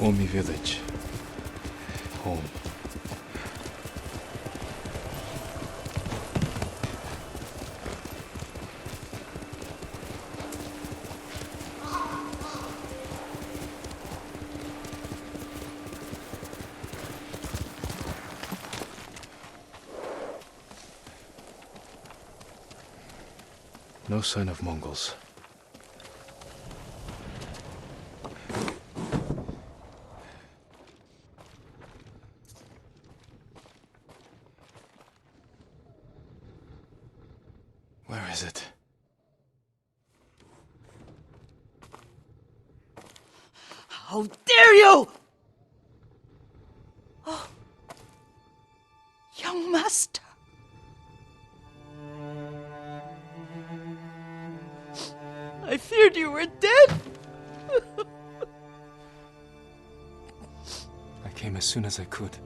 Omi Village. Home. No sign of Mongols. Where is it? How dare you! Oh, young master. I feared you were dead. I came as soon as I could.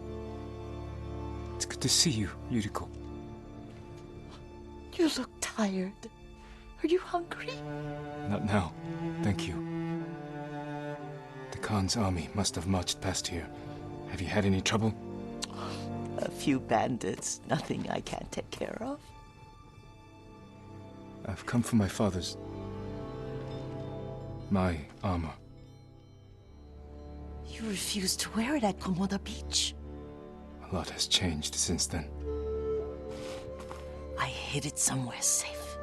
It's good to see you, Yuriko. You look tired. Are you hungry? Not now, thank you. The Khan's army must have marched past here. Have you had any trouble? A few bandits. Nothing I can't take care of. I've come for my father's... my armor. You refused to wear it at Komoda Beach. A lot has changed since then. I hid it somewhere safe.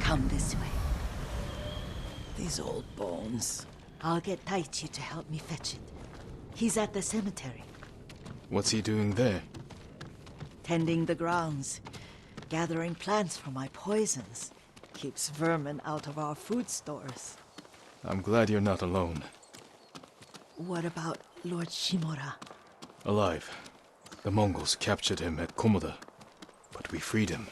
Come this way. These old bones. I'll get Taichi to help me fetch it. He's at the cemetery. What's he doing there? Tending the grounds. Gathering plants for my poisons. Keeps vermin out of our food stores. I'm glad you're not alone. What about Lord Shimura? Alive. The Mongols captured him at Komoda, but we freed him.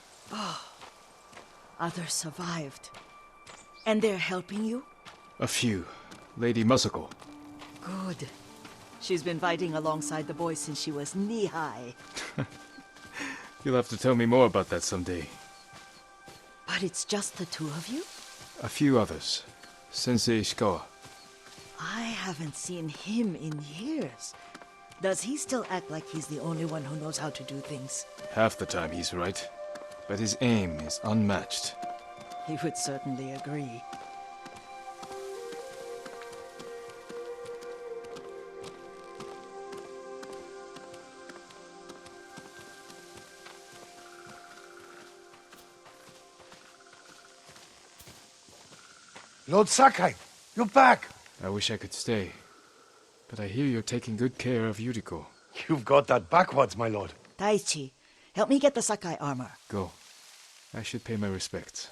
Others survived. And they're helping you? A few. Lady Masako. Good. She's been fighting alongside the boys since she was knee-high. You'll have to tell me more about that someday. But it's just the two of you? A few others. Sensei Ishikawa. I haven't seen him in years. Does he still act like he's the only one who knows how to do things? Half the time he's right, but his aim is unmatched. He would certainly agree. Lord Sakai, you're back! I wish I could stay, but I hear you're taking good care of Yuriko. You've got that backwards, my lord. Taichi, help me get the Sakai armor. Go. I should pay my respects.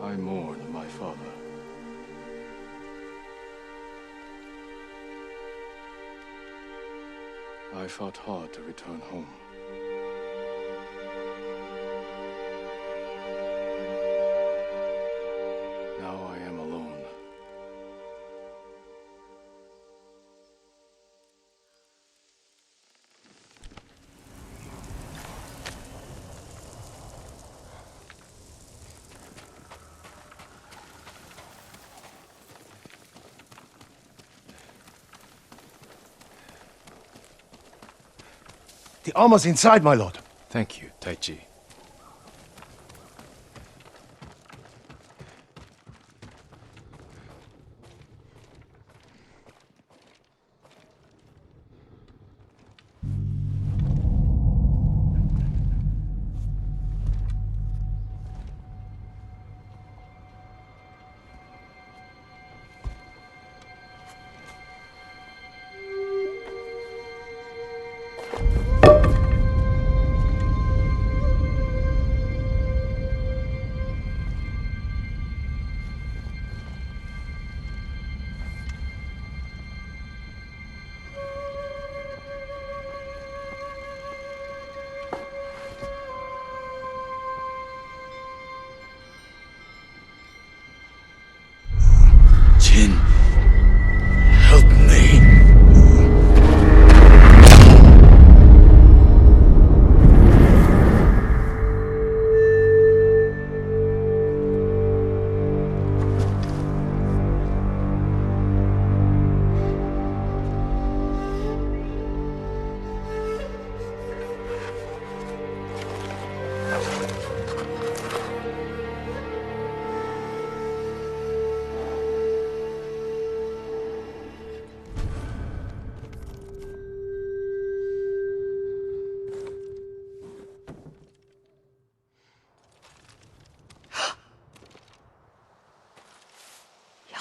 I mourn my father. I fought hard to return home. Now I am alone. The armor's inside, my lord. Thank you, Taichi. Jin, help me.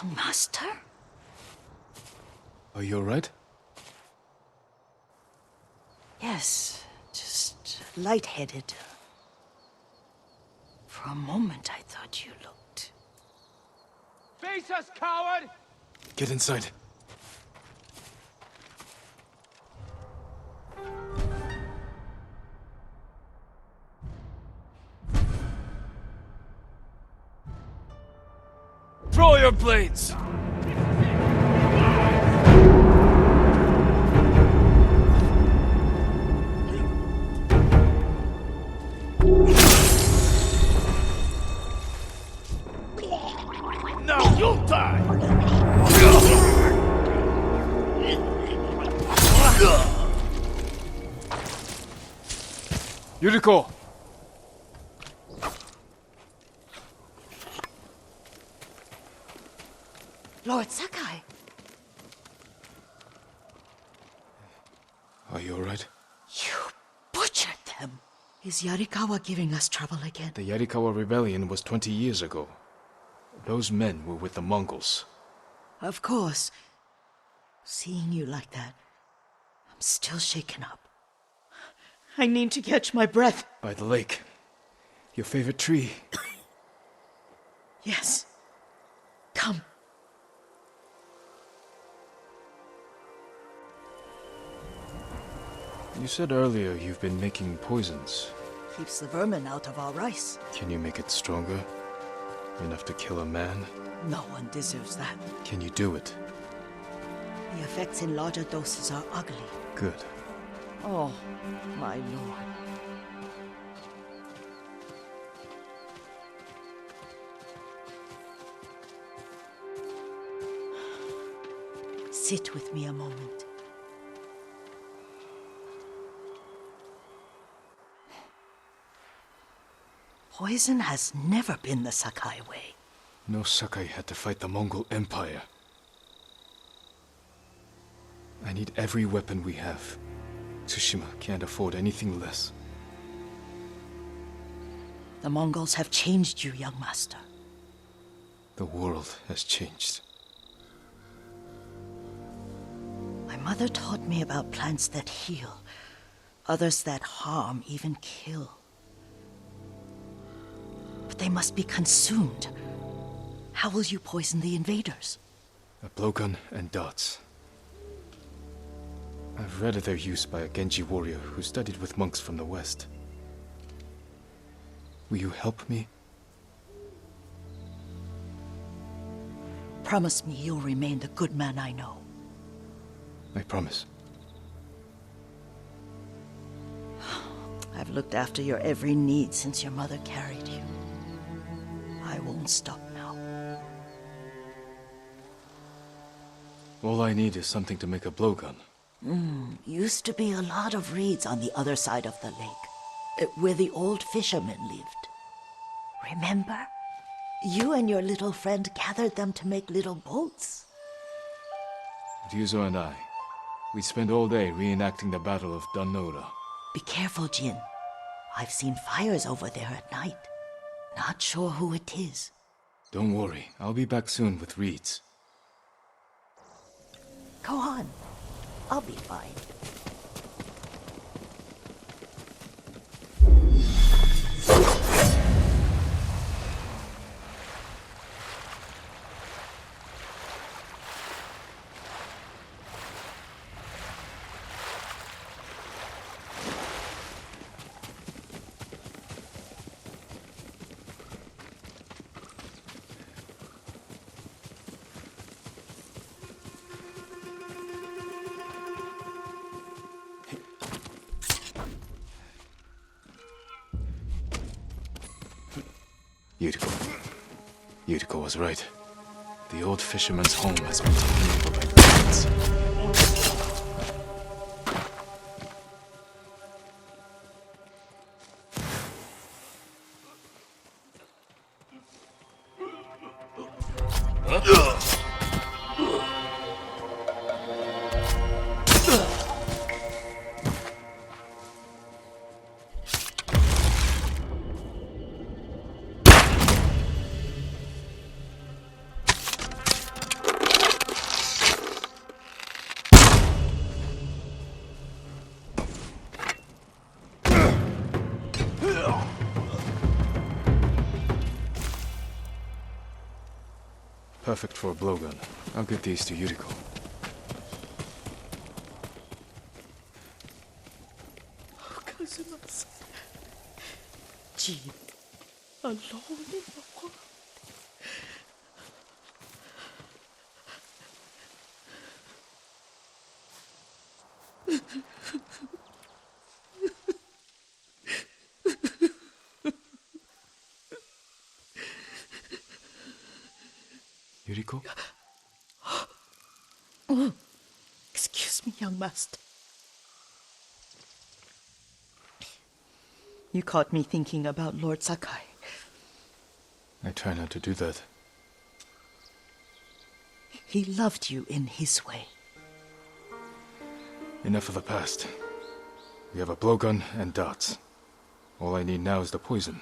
Young master? Are you alright? Yes, just lightheaded. For a moment, I thought you looked... Face us, coward! Get inside. Draw your blades! Now you'll die! Yuriko! Lord Sakai! Are you alright? You butchered them! Is Yarikawa giving us trouble again? The Yarikawa rebellion was 20 years ago. Those men were with the Mongols. Of course. Seeing you like that, I'm still shaken up. I need to catch my breath. By the lake. Your favorite tree. Yes. Come. You said earlier you've been making poisons. Keeps the vermin out of our rice. Can you make it stronger? Enough to kill a man? No one deserves that. Can you do it? The effects in larger doses are ugly. Good. Oh, my lord. Sit with me a moment. Poison has never been the Sakai way. No Sakai had to fight the Mongol Empire. I need every weapon we have. Tsushima can't afford anything less. The Mongols have changed you, young master. The world has changed. My mother taught me about plants that heal, others that harm, even kill. But they must be consumed. How will you poison the invaders? A blowgun and darts. I've read of their use by a Genji warrior who studied with monks from the west. Will you help me? Promise me you'll remain the good man I know. I promise. I've looked after your every need since your mother carried you. I won't stop now. All I need is something to make a blowgun. Used to be a lot of reeds on the other side of the lake, where the old fishermen lived. Remember? You and your little friend gathered them to make little boats. Ryuzo and I, we spent all day reenacting the Battle of Danora. Be careful, Jin. I've seen fires over there at night. Not sure who it is. Don't worry, I'll be back soon with reeds. Go on. I'll be fine. Yuriko was right. The old fisherman's home has been taken over by bandits. Perfect for a blowgun. I'll get these to Yuriko. Jin, alone in the world. Yuriko? Oh, excuse me, young master. You caught me thinking about Lord Sakai. I try not to do that. He loved you in his way. Enough of the past. We have a blowgun and darts. All I need now is the poison.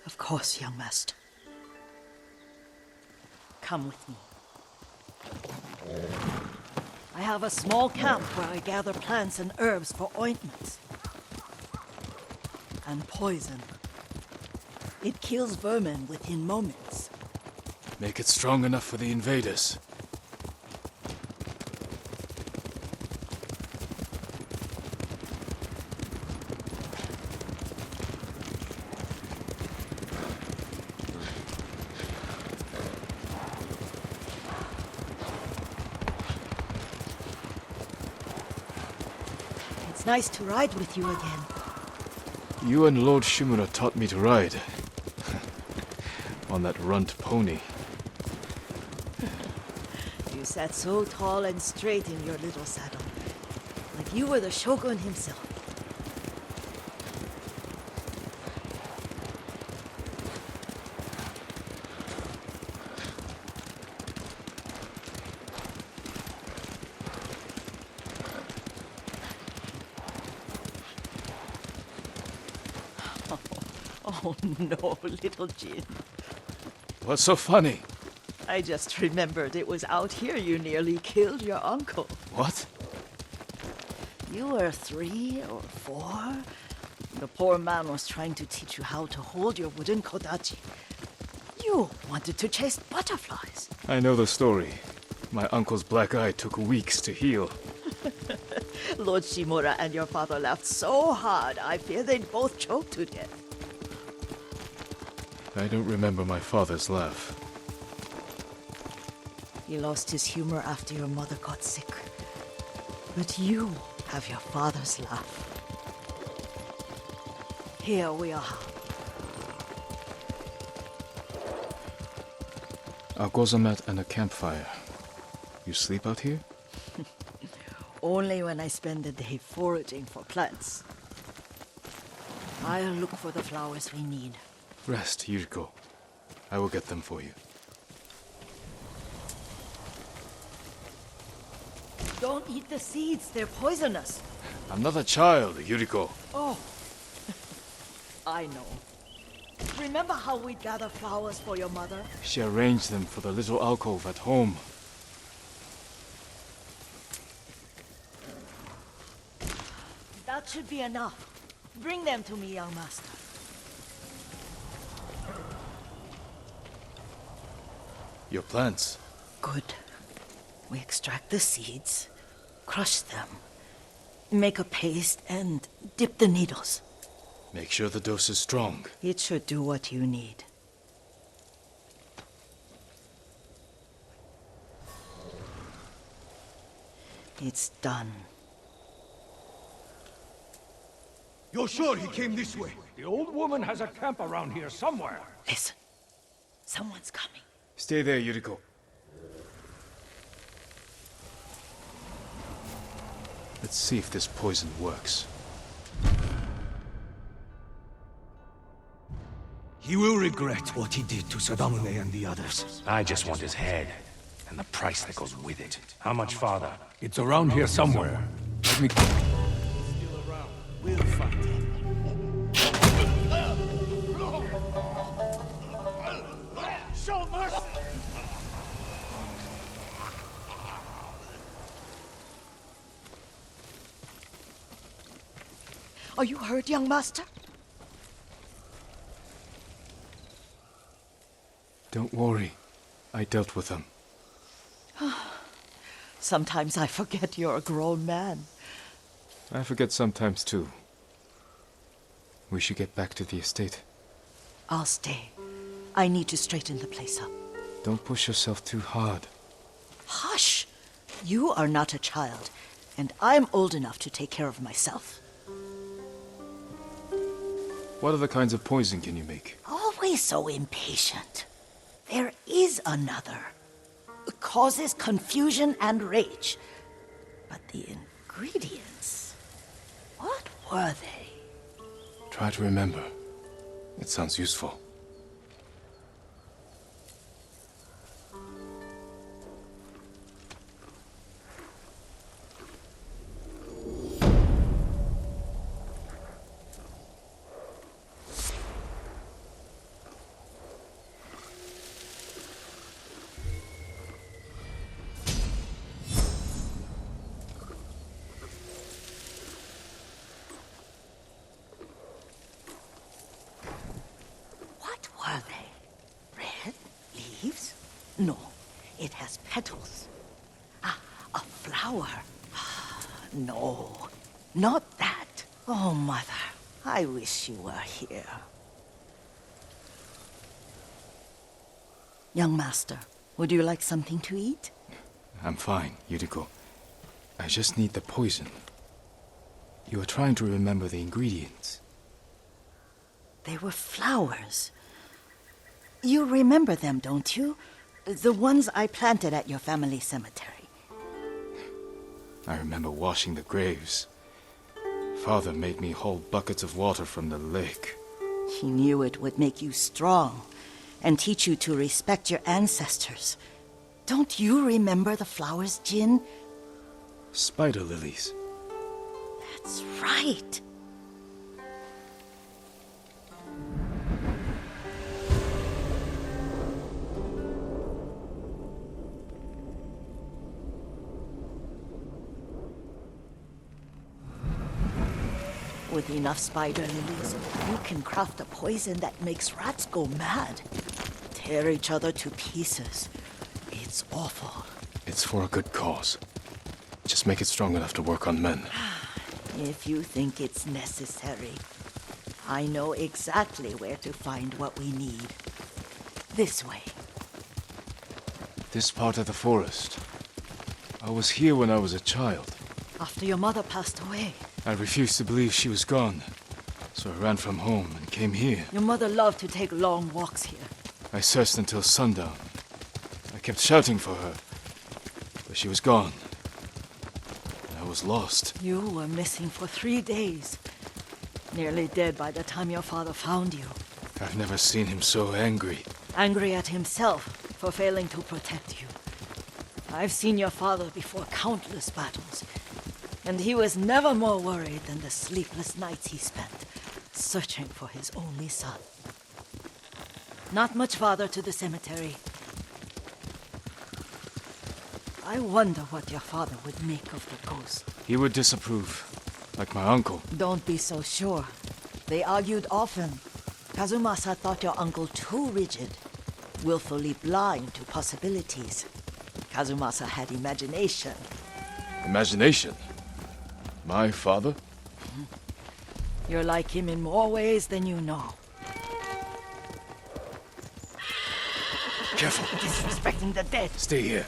Of course, young master. Come with me. I have a small camp where I gather plants and herbs for ointments. And poison. It kills vermin within moments. Make it strong enough for the invaders. It's nice to ride with you again. You and Lord Shimura taught me to ride. On that runt pony. You sat so tall and straight in your little saddle. Like you were the shogun himself. Oh no, little Jin. What's so funny? I just remembered it was out here you nearly killed your uncle. What? You were 3 or 4. The poor man was trying to teach you how to hold your wooden kodachi. You wanted to chase butterflies. I know the story. My uncle's black eye took weeks to heal. Lord Shimura and your father laughed so hard, I fear they'd both choke to death. I don't remember my father's laugh. He lost his humor after your mother got sick. But you have your father's laugh. Here we are. A gozamat and a campfire. You sleep out here? Only when I spend the day foraging for plants. I'll look for the flowers we need. Rest, Yuriko. I will get them for you. Don't eat the seeds, they're poisonous. I'm not a child, Yuriko. Oh, I know. Remember how we'd gather flowers for your mother? She arranged them for the little alcove at home. That should be enough. Bring them to me, young master. Your plants. Good. We extract the seeds, crush them, make a paste, and dip the needles. Make sure the dose is strong. It should do what you need. It's done. You're sure he came this way? The old woman has a camp around here somewhere. Listen. Someone's coming. Stay there, Yuriko. Let's see if this poison works. He will regret what he did to Sadamune and the others. I just want his head, and the price that goes with it. How much farther? It's around here somewhere. Let me... We'll find him. Show mercy! Are you hurt, young master? Don't worry. I dealt with them. Sometimes I forget you're a grown man. I forget sometimes too. We should get back to the estate. I'll stay. I need to straighten the place up. Don't push yourself too hard. Hush! You are not a child, and I'm old enough to take care of myself. What other kinds of poison can you make? Always so impatient. There is another. It causes confusion and rage. But the ingredients... what were they? Try to remember. It sounds useful. What were they? Red leaves? No, it has petals. Ah, a flower. No, not that. Oh, Mother, I wish you were here. Young master, would you like something to eat? I'm fine, Yuriko. I just need the poison. You are trying to remember the ingredients. They were flowers. You remember them, don't you? The ones I planted at your family cemetery. I remember washing the graves. Father made me haul buckets of water from the lake. He knew it would make you strong and teach you to respect your ancestors. Don't you remember the flowers, Jin? Spider lilies. That's right. With enough spider lilies, you can craft a poison that makes rats go mad. Tear each other to pieces. It's awful. It's for a good cause. Just make it strong enough to work on men. If you think it's necessary, I know exactly where to find what we need. This way. This part of the forest. I was here when I was a child. After your mother passed away. I refused to believe she was gone. So I ran from home and came here. Your mother loved to take long walks here. I searched until sundown. I kept shouting for her, but She was gone. I was lost. You were missing for 3 days. Nearly dead by the time your father found you. I've never seen him so angry. Angry at himself for failing to protect you. I've seen your father before countless battles, and he was never more worried than the sleepless nights he spent searching for his only son. Not much farther to the cemetery. I wonder what your father would make of the ghost. He would disapprove, like my uncle. Don't be so sure. They argued often. Kazumasa thought your uncle too rigid, willfully blind to possibilities. Kazumasa had imagination. Imagination? My father? You're like him in more ways than you know. Careful. Disrespecting the dead. Stay here.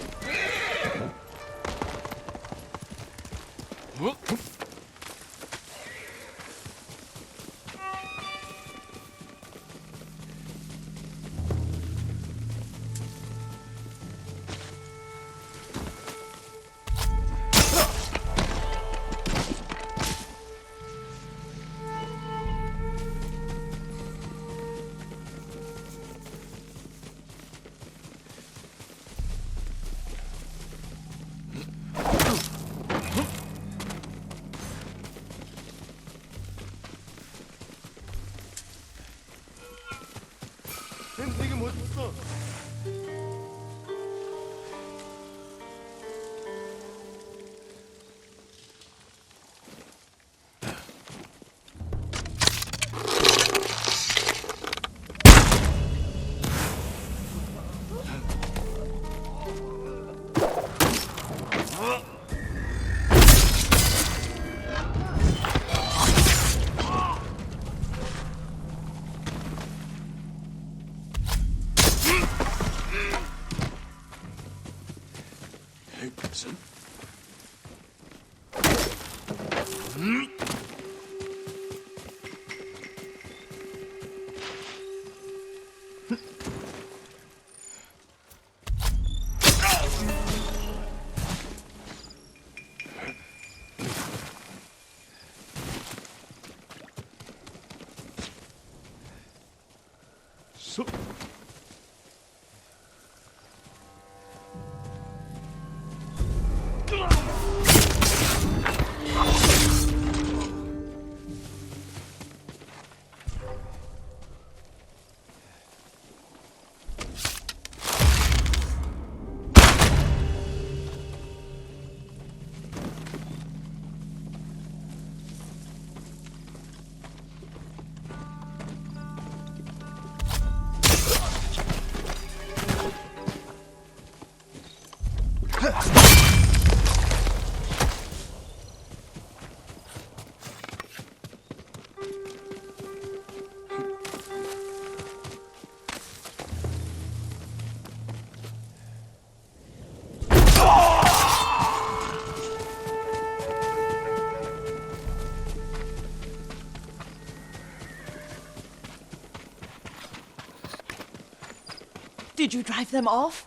Did you drive them off?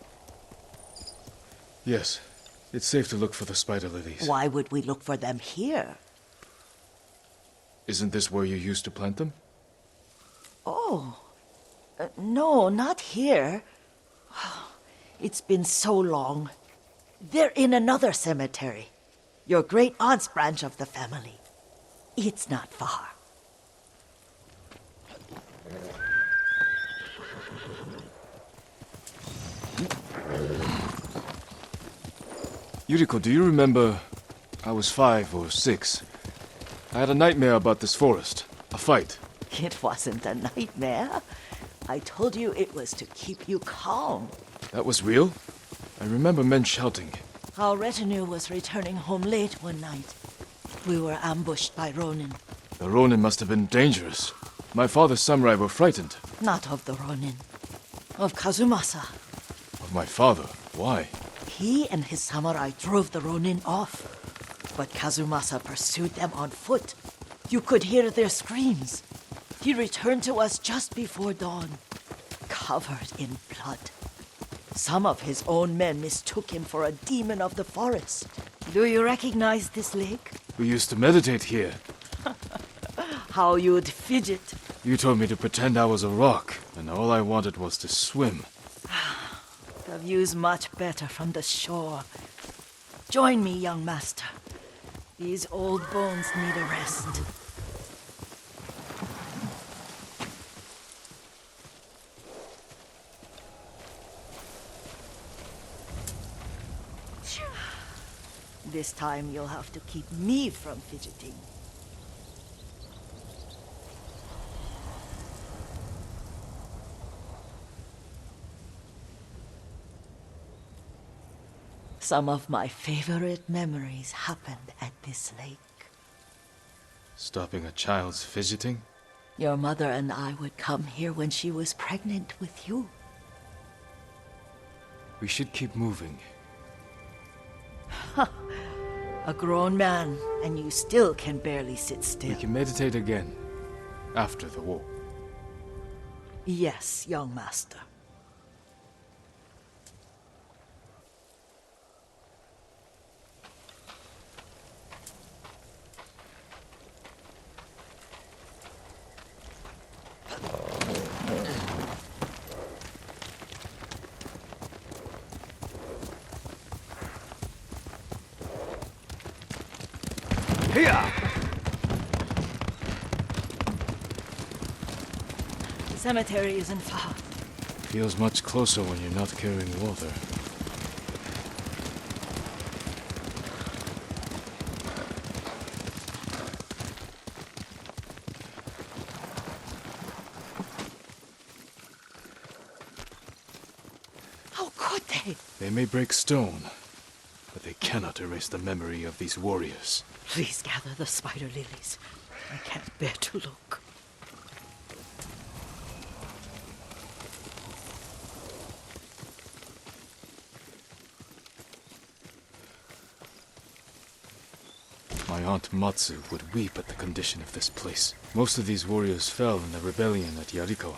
Yes. It's safe to look for the spider lilies. Why would we look for them here? Isn't this where you used to plant them? Oh. No, not here. It's been so long. They're in another cemetery. Your great aunt's branch of the family. It's not far. Yuriko, do you remember? I was 5 or 6. I had a nightmare about this forest. A fight. It wasn't a nightmare. I told you it was to keep you calm. That was real? I remember men shouting. Our retinue was returning home late one night. We were ambushed by Ronin. The Ronin must have been dangerous. My father's samurai were frightened. Not of the Ronin. Of Kazumasa. Of my father? Why? He and his samurai drove the Ronin off. But Kazumasa pursued them on foot. You could hear their screams. He returned to us just before dawn, covered in blood. Some of his own men mistook him for a demon of the forest. Do you recognize this lake? We used to meditate here. How you'd fidget. You told me to pretend I was a rock, and all I wanted was to swim. The view's much better from the shore. Join me, young master. These old bones need a rest. This time you'll have to keep me from fidgeting. Some of my favorite memories happened at this lake. Stopping a child's fidgeting? Your mother and I would come here when she was pregnant with you. We should keep moving. A grown man, and you still can barely sit We still. can meditate again. After the war. Yes, young master. Here! The cemetery isn't far. Feels much closer when you're not carrying water. How could they? They may break stone, but they cannot erase the memory of these warriors. Please gather the spider lilies. I can't bear to look. My aunt Matsu would weep at the condition of this place. Most of these warriors fell in the rebellion at Yuriko.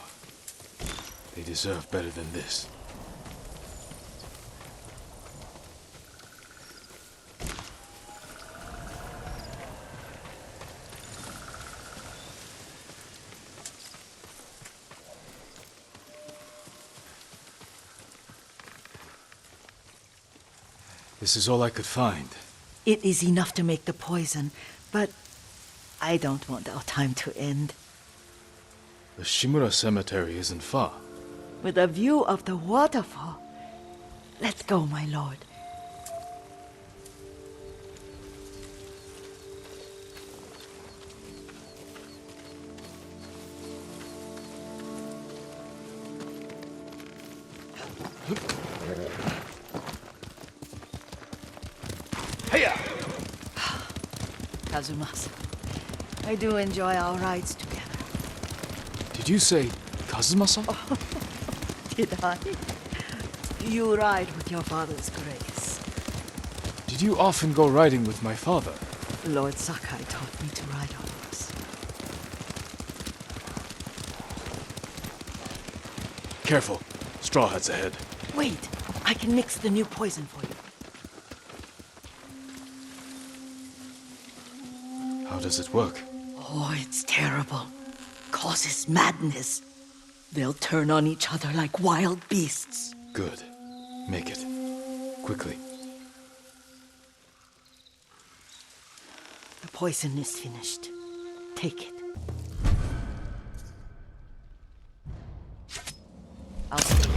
They deserve better than this. This is all I could find. It is enough to make the poison, but I don't want our time to end. The Shimura Cemetery isn't far. With a view of the waterfall. Let's go, my lord. Kazumasa, I do enjoy our rides together. Did you say Kazumasa? Did I? You ride with your father's grace. Did you often go riding with my father? Lord Sakai taught me to ride on horse. Careful. Straw Hat's ahead. Wait, I can mix the new poison for you. How does it work? Oh, it's terrible. Causes madness. They'll turn on each other like wild beasts. Good. Make it. Quickly. The poison is finished. Take it. I'll stay.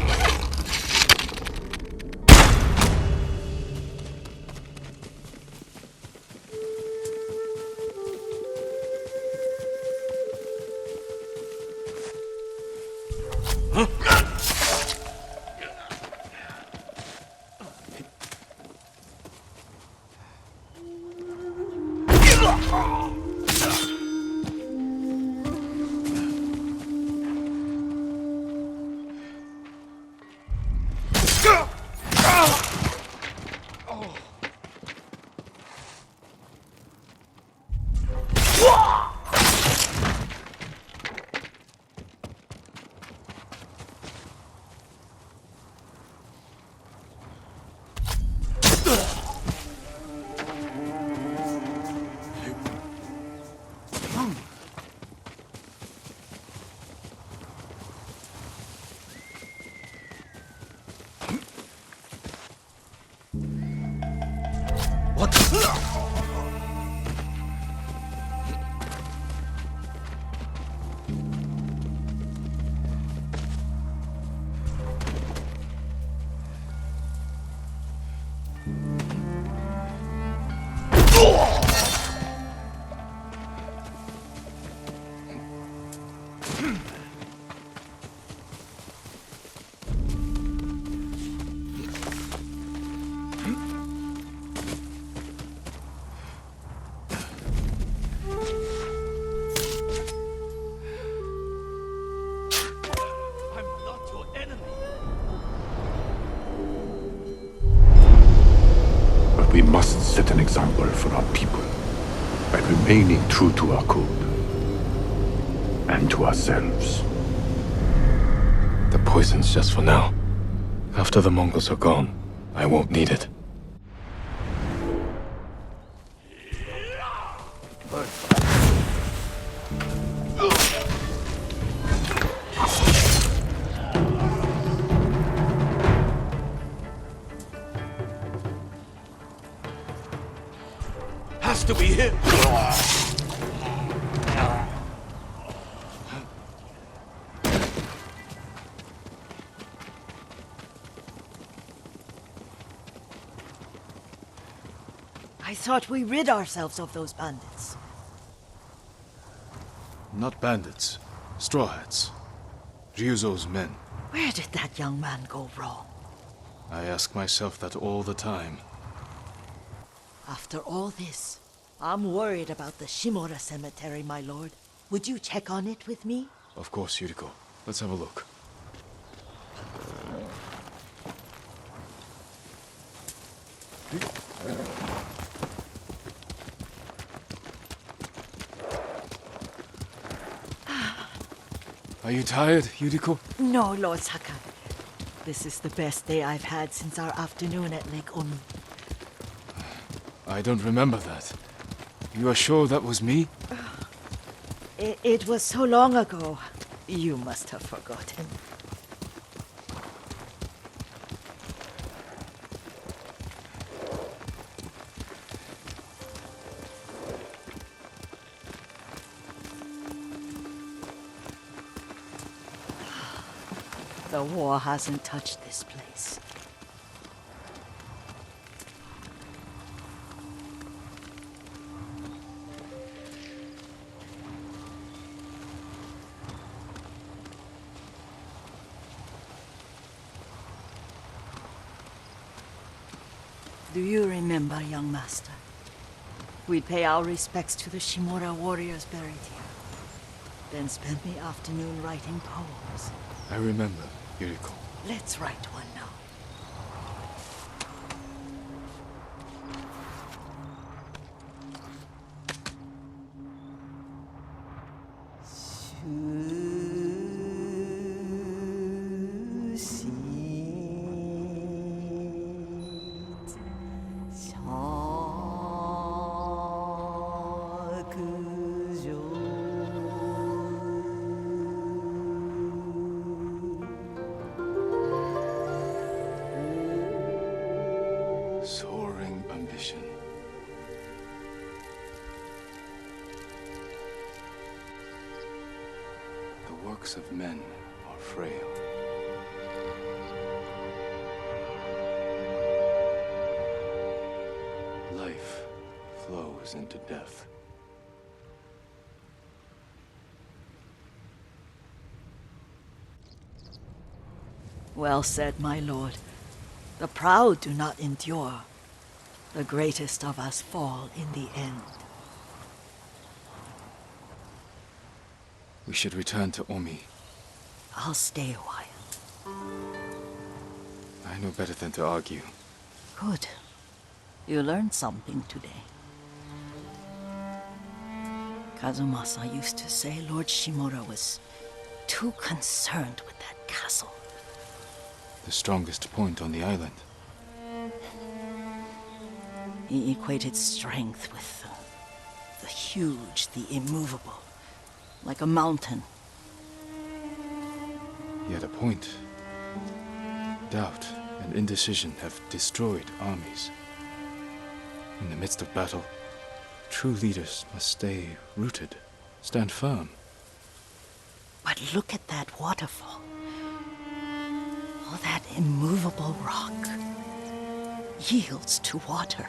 What? I'm not your enemy. But we must set an example for our people by remaining true to our code and to ourselves. The poison's just for now. After the Mongols are gone, I won't need it. Has to be him. I thought we rid ourselves of those bandits. Not bandits. Straw hats. Ryuzo's men. Where did that young man go wrong? I ask myself that all the time. After all this, I'm worried about the Shimura cemetery, my lord. Would you check on it with me? Of course, Yuriko. Let's have a look. Are you tired, Yuriko? No, Lord Sakai. This is the best day I've had since our afternoon at Lake Omi. I don't remember that. You are sure that was me? It was so long ago. You must have forgotten. The war hasn't touched this place. Do you remember, young master? We'd pay our respects to the Shimura warriors buried here, then spend the afternoon writing poems. I remember, Yuriko. Let's write one now. Soaring ambition. The works of men are frail. Life flows into death. Well said, my lord. The proud do not endure. The greatest of us fall in the end. We should return to Omi. I'll stay a while. I know better than to argue. Good. You learned something today. Kazumasa used to say Lord Shimura was too concerned with that castle. The strongest point on the island. He equated strength with the huge, the immovable, like a mountain. Yet a point. Doubt and indecision have destroyed armies. In the midst of battle, true leaders must stay rooted, stand firm. But look at that waterfall. All that immovable rock yields to water.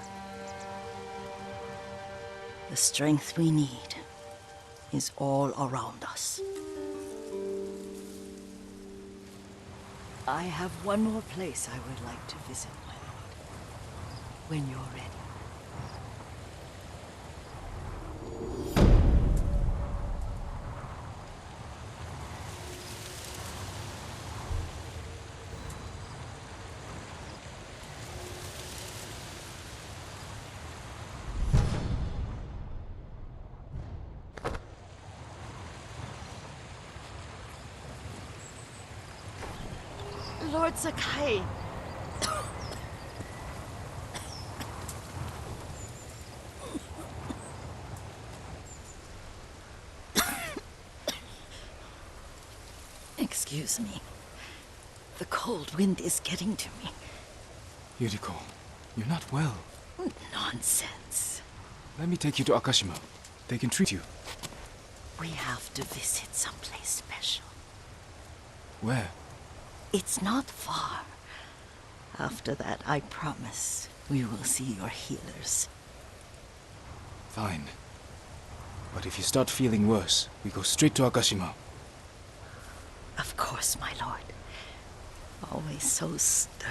The strength we need is all around us. I have one more place I would like to visit, my lord. When you're ready. Lord Sakai. Excuse me. The cold wind is getting to me. Yuriko, you're not well. Nonsense. Let me take you to Akashima. They can treat you. We have to visit someplace special. Where? It's not far. After that, I promise, we will see your healers. Fine. But if you start feeling worse, we go straight to Akashima. Of course, my lord. Always so stern.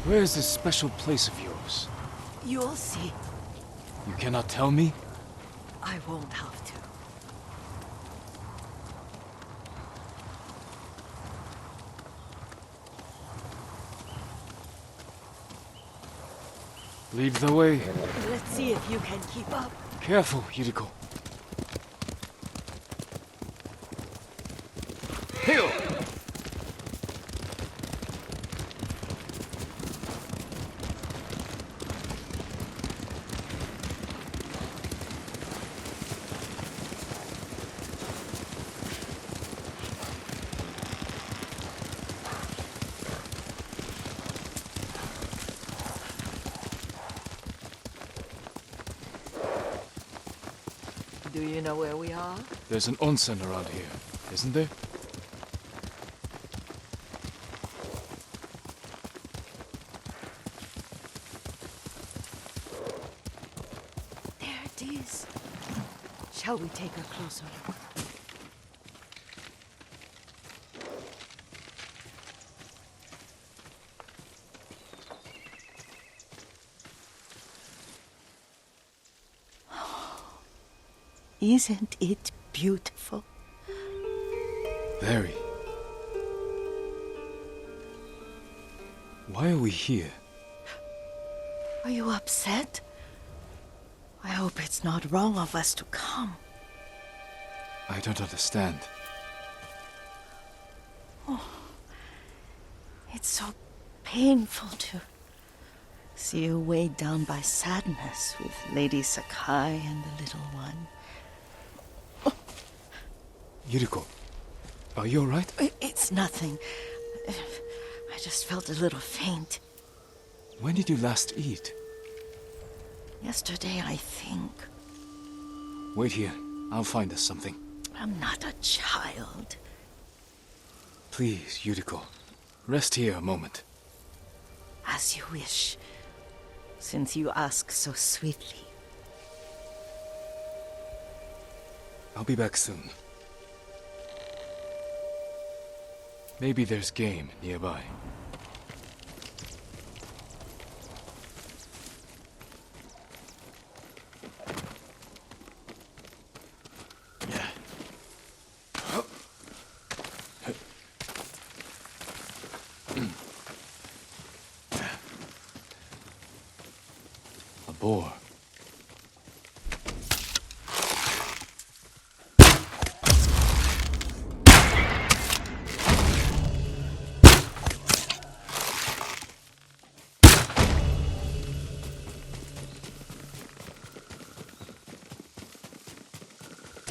Where is this special place of yours? You'll see. You cannot tell me? I won't have to. Lead the way. Let's see if you can keep up. Careful, Yuriko. Hail! Do you know where we are? There's an onsen around here, isn't there? There it is. Shall we take a closer look? Isn't it beautiful? Very. Why are we here? Are you upset? I hope it's not wrong of us to come. I don't understand. It's so painful to see you weighed down by sadness with Lady Sakai and the little one. Yuriko, are you alright? It's nothing. I just felt a little faint. When did you last eat? Yesterday, I think. Wait here. I'll find us something. I'm not a child. Please, Yuriko. Rest here a moment. As you wish, since you ask so sweetly. I'll be back soon. Maybe there's game nearby. A boar.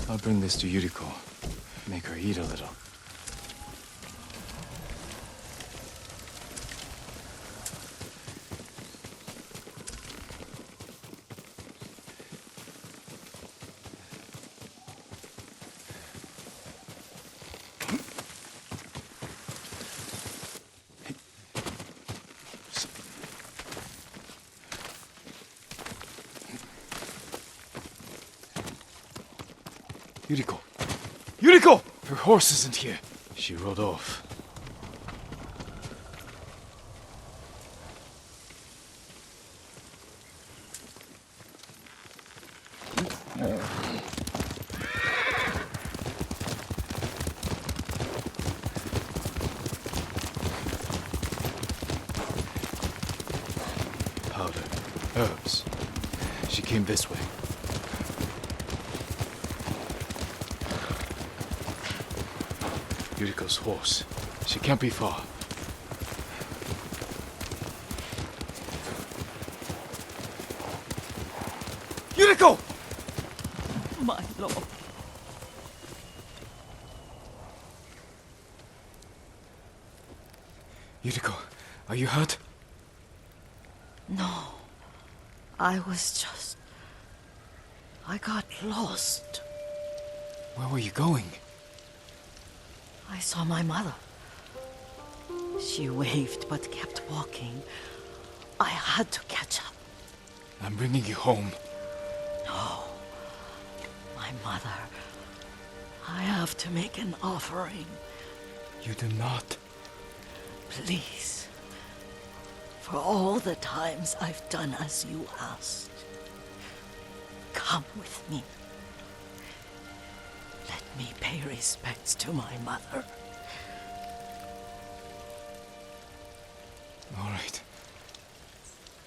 I'll bring this to Yuriko. Make her eat a little. Yuriko! Yuriko! Her horse isn't here. She rode off. Powder. Herbs. She came this way. Yuriko's horse. She can't be far. Yuriko! My lord. Yuriko, are you hurt? No. I got lost. Where were you going? I saw my mother. She waved but kept walking. I had to catch up. I'm bringing you home. No. My mother. I have to make an offering. You do not. Please. For all the times I've done as you asked. Come with me. Let me pay respects to my mother. All right.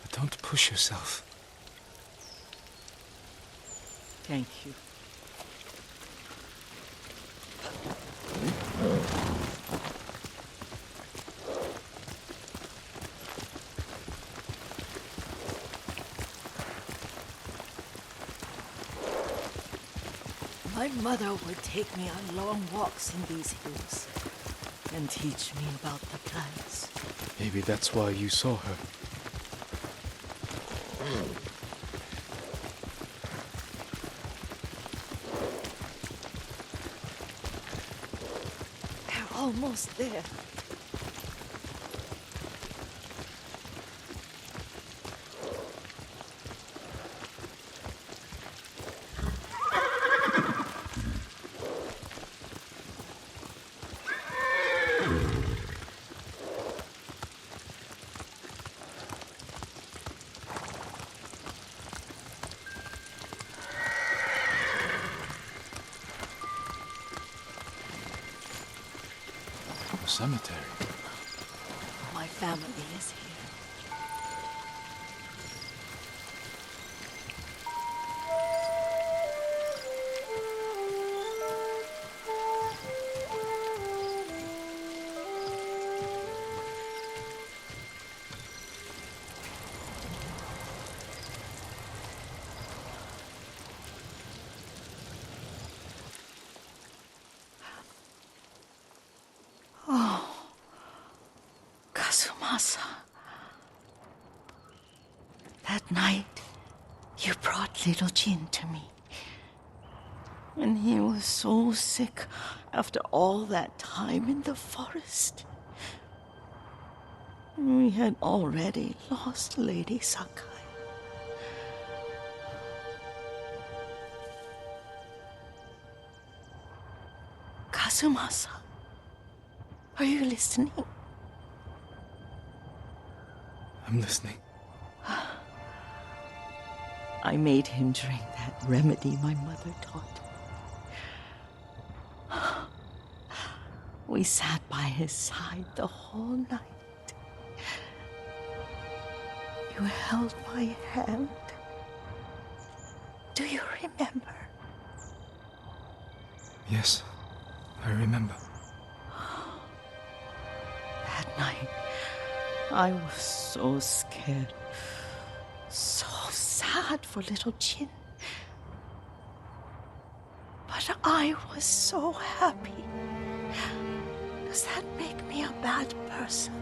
But don't push yourself. Thank you. My mother would take me on long walks in these hills and teach me about the plants. Maybe that's why you saw her. They're almost there. Cemetery. My family is here. Kazumasa. That night, you brought little Jin to me. And he was so sick after all that time in the forest. We had already lost Lady Sakai. Kazumasa, are you listening? I'm listening. I made him drink that remedy my mother taught me. We sat by his side the whole night. You held my hand. Do you remember? Yes, I remember. That night, I was so scared. So sad for little Jin. But I was so happy. Does that make me a bad person?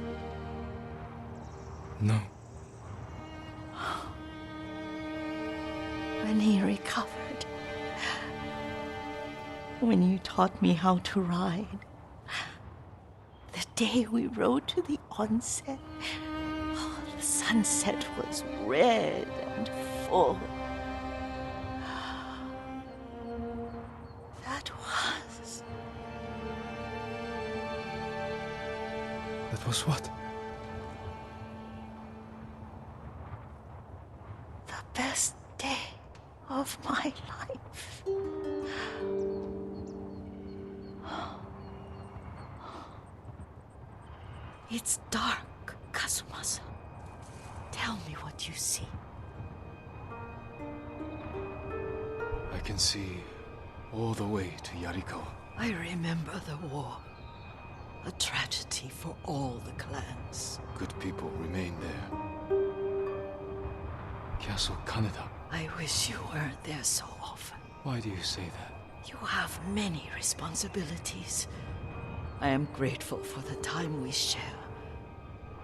No. When he recovered, when you taught me how to ride, the day we rode to the onset, the sunset was red and full. That was what? The best day of my life. It's dark, Kazumasa. Tell me what you see. I can see all the way to Yuriko. I remember the war. A tragedy for all the clans. Good people remain there. Castle Kaneda. I wish you weren't there so often. Why do you say that? You have many responsibilities. I am grateful for the time we share.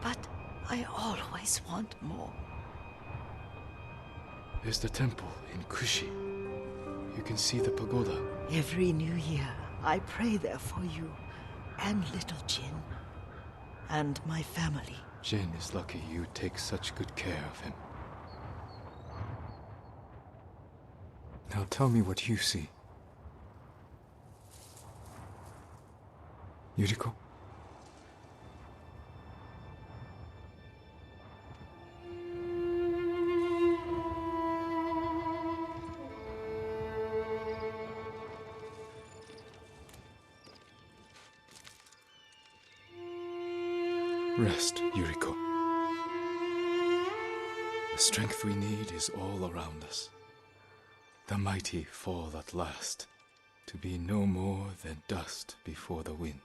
But I always want more. There's the temple in Kushi. You can see the pagoda. Every new year, I pray there for you. And little Jin. And my family. Jin is lucky you take such good care of him. Now tell me what you see. Yuriko? Rest, Yuriko. The strength we need is all around us. The mighty fall at last, to be no more than dust before the wind.